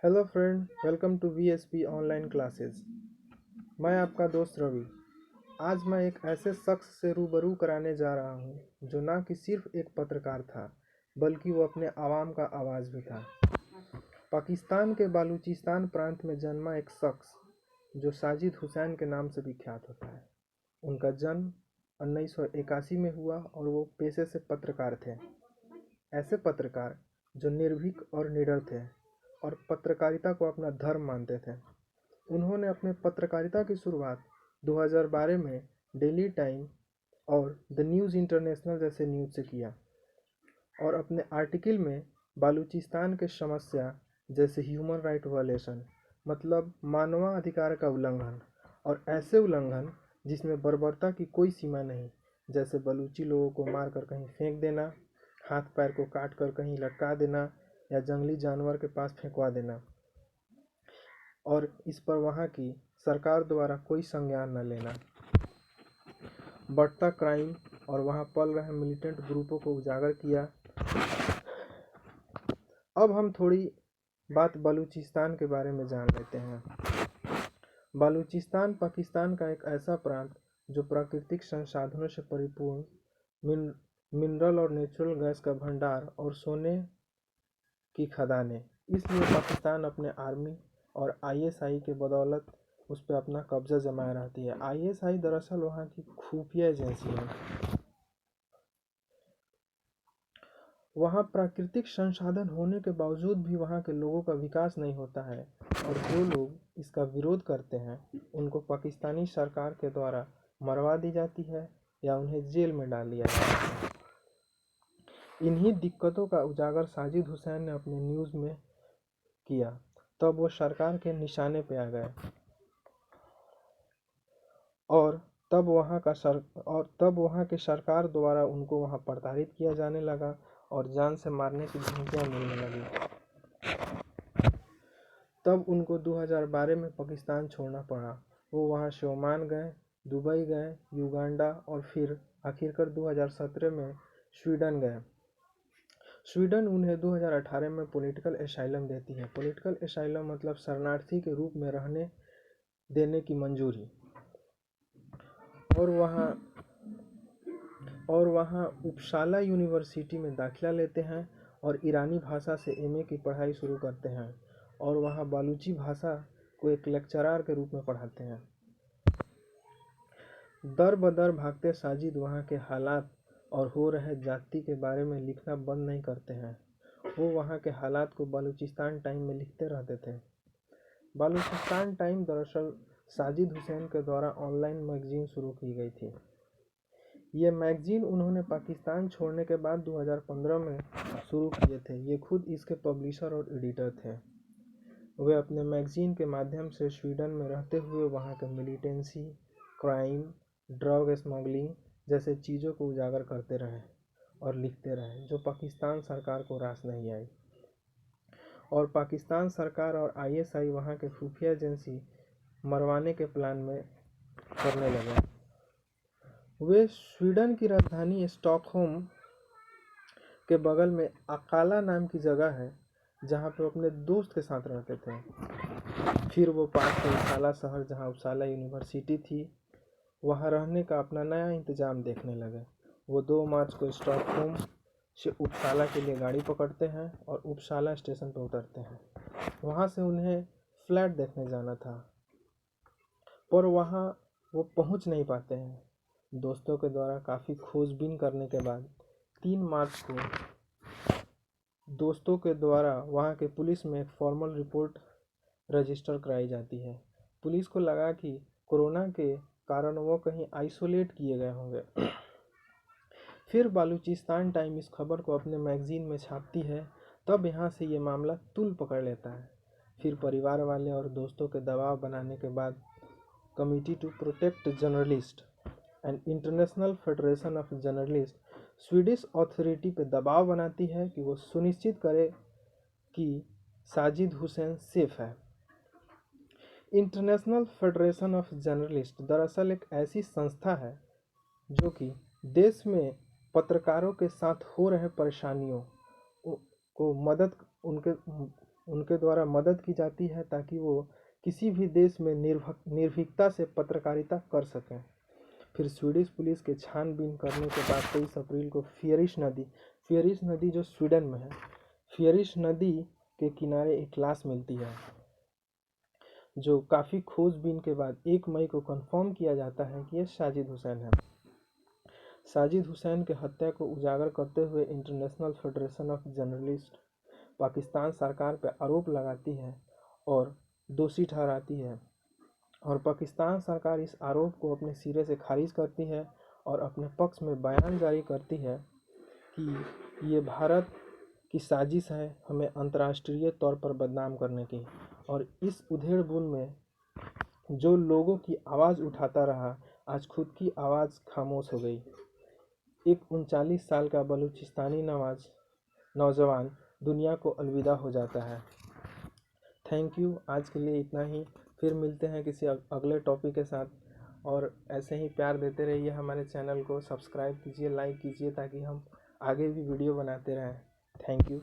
Hello friend, welcome to VSP online classes. मैं आपका दोस्त रवि। आज मैं एक ऐसे शख्स से रूबरू कराने जा रहा हूँ जो ना कि सिर्फ एक पत्रकार था, बल्कि वो अपने आवाम का आवाज़ भी था। पाकिस्तान के बलूचिस्तान प्रांत में जन्मा एक शख्स जो साजिद हुसैन के नाम से विख्यात होता है। उनका जन्म 1981 में हुआ और वो पेशे से पत्रकार थे। ऐसे पत्रकार जो निर्भीक और निडर थे और पत्रकारिता को अपना धर्म मानते थे। उन्होंने अपने पत्रकारिता की शुरुआत 2012 में डेली टाइम और द न्यूज़ इंटरनेशनल जैसे न्यूज़ से किया और अपने आर्टिकल में बलूचिस्तान के समस्या जैसे ह्यूमन राइट वायलेशन मतलब मानवाधिकार का उल्लंघन और ऐसे उल्लंघन जिसमें बर्बरता की कोई सीमा नहीं, जैसे बलूची लोगों को मारकर कहीं फेंक देना, हाथ पैर को काट कर कहीं लटका देना या जंगली जानवर के पास फेंकवा देना, और इस पर वहाँ की सरकार द्वारा कोई संज्ञान न लेना, बढ़ता क्राइम और वहाँ पल रहे मिलिटेंट ग्रुपों को उजागर किया। अब हम थोड़ी बात बलूचिस्तान के बारे में जान लेते हैं। बलूचिस्तान पाकिस्तान का एक ऐसा प्रांत जो प्राकृतिक संसाधनों से परिपूर्ण मिनरल और नेचुरल गैस का भंडार और सोने की खदानें, इसलिए पाकिस्तान अपने आर्मी और आईएसआई के बदौलत उस पर अपना कब्जा जमाए रहती है। आईएसआई दरअसल वहाँ की खुफिया एजेंसी है। वहाँ प्राकृतिक संसाधन होने के बावजूद भी वहाँ के लोगों का विकास नहीं होता है और जो लोग इसका विरोध करते हैं उनको पाकिस्तानी सरकार के द्वारा मरवा दी जाती है या उन्हें जेल में डाल दिया जाता है। इन्हीं दिक्कतों का उजागर साजिद हुसैन ने अपने न्यूज़ में किया, तब वो सरकार के निशाने पे आ गए और तब वहाँ के सरकार द्वारा उनको वहाँ प्रताड़ित किया जाने लगा और जान से मारने की धमकियाँ मिलने लगी। तब उनको 2012 में पाकिस्तान छोड़ना पड़ा। वो वहाँ से ओमान गए, दुबई गए, युगांडा और फिर आखिरकार 2017 में स्वीडन गए। स्वीडन उन्हें 2018 में पॉलिटिकल एसाइलम देती है। पॉलिटिकल एसाइलम मतलब शरणार्थी के रूप में रहने देने की मंजूरी। और वहाँ उपसाला यूनिवर्सिटी में दाखिला लेते हैं और ईरानी भाषा से एमए की पढ़ाई शुरू करते हैं और वहाँ बलूची भाषा को एक लेक्चरर के रूप में पढ़ाते हैं। दर बदर भागते साजिद वहाँ के हालात और हो रहे जाति के बारे में लिखना बंद नहीं करते हैं। वो वहाँ के हालात को बलूचिस्तान टाइम में लिखते रहते थे। बलूचिस्तान टाइम दरअसल साजिद हुसैन के द्वारा ऑनलाइन मैगजीन शुरू की गई थी। ये मैगजीन उन्होंने पाकिस्तान छोड़ने के बाद 2015 में शुरू किए थे। ये खुद इसके पब्लिशर और एडिटर थे। वे अपने मैगजीन के माध्यम से स्वीडन में रहते हुए वहाँ के मिलिटेंसी, क्राइम, ड्रग स्मगलिंग जैसे चीज़ों को उजागर करते रहे और लिखते रहे, जो पाकिस्तान सरकार को रास नहीं आई। और पाकिस्तान सरकार और आईएसआई वहाँ के खुफिया एजेंसी मरवाने के प्लान में करने लगे। वे स्वीडन की राजधानी स्टॉकहोम के बगल में अकाला नाम की जगह है, जहाँ पे वो अपने दोस्त के साथ रहते थे। फिर वो पास के उपसाला शहर, जहाँ उपसाला यूनिवर्सिटी थी, वहाँ रहने का अपना नया इंतज़ाम देखने लगे। वो 2 मार्च को स्टॉकहोम से उपसाला के लिए गाड़ी पकड़ते हैं और उपसाला स्टेशन पर उतरते हैं। वहाँ से उन्हें फ्लैट देखने जाना था, पर वहाँ वो पहुँच नहीं पाते हैं। दोस्तों के द्वारा काफ़ी खोजबीन करने के बाद 3 मार्च को दोस्तों के द्वारा वहाँ के पुलिस में एक फॉर्मल रिपोर्ट रजिस्टर कराई जाती है। पुलिस को लगा कि कोरोना के कारण वो कहीं आइसोलेट किए गए होंगे। फिर बलूचिस्तान टाइम इस खबर को अपने मैगजीन में छापती है। तब यहाँ से ये मामला तूल पकड़ लेता है। फिर परिवार वाले और दोस्तों के दबाव बनाने के बाद committee to protect journalist and international federation of journalist Swedish authority पे दबाव बनाती है कि वो सुनिश्चित करे कि साजिद हुसैन सेफ है। इंटरनेशनल फेडरेशन ऑफ जर्नलिस्ट दरअसल एक ऐसी संस्था है जो कि देश में पत्रकारों के साथ हो रहे परेशानियों को उनके द्वारा मदद की जाती है ताकि वो किसी भी देश में निर्भीकता से पत्रकारिता कर सकें। फिर स्वीडिश पुलिस के छानबीन करने के बाद 23 अप्रैल को फियरिश नदी जो स्वीडन में है, फियरिश नदी के किनारे एक लाश मिलती है, जो काफ़ी खोजबीन के बाद 1 मई को कंफर्म किया जाता है कि यह साजिद हुसैन है। साजिद हुसैन के हत्या को उजागर करते हुए international federation of journalist Pakistan सरकार पर आरोप लगाती है और दोषी ठहराती है, और पाकिस्तान सरकार इस आरोप को अपने सिरे से खारिज करती है और अपने पक्ष में बयान जारी करती है कि ये भारत की साजिश है हमें अंतर्राष्ट्रीय तौर पर बदनाम करने की। और इस उधेड़-बुन में जो लोगों की आवाज़ उठाता रहा, आज खुद की आवाज़ खामोश हो गई। एक 39 साल का बलूचिस्तानी नौजवान दुनिया को अलविदा हो जाता है। थैंक यू, आज के लिए इतना ही। फिर मिलते हैं किसी अगले टॉपिक के साथ, और ऐसे ही प्यार देते रहिए। हमारे चैनल को सब्सक्राइब कीजिए, लाइक कीजिए, ताकि हम आगे भी वीडियो बनाते रहें। Thank you.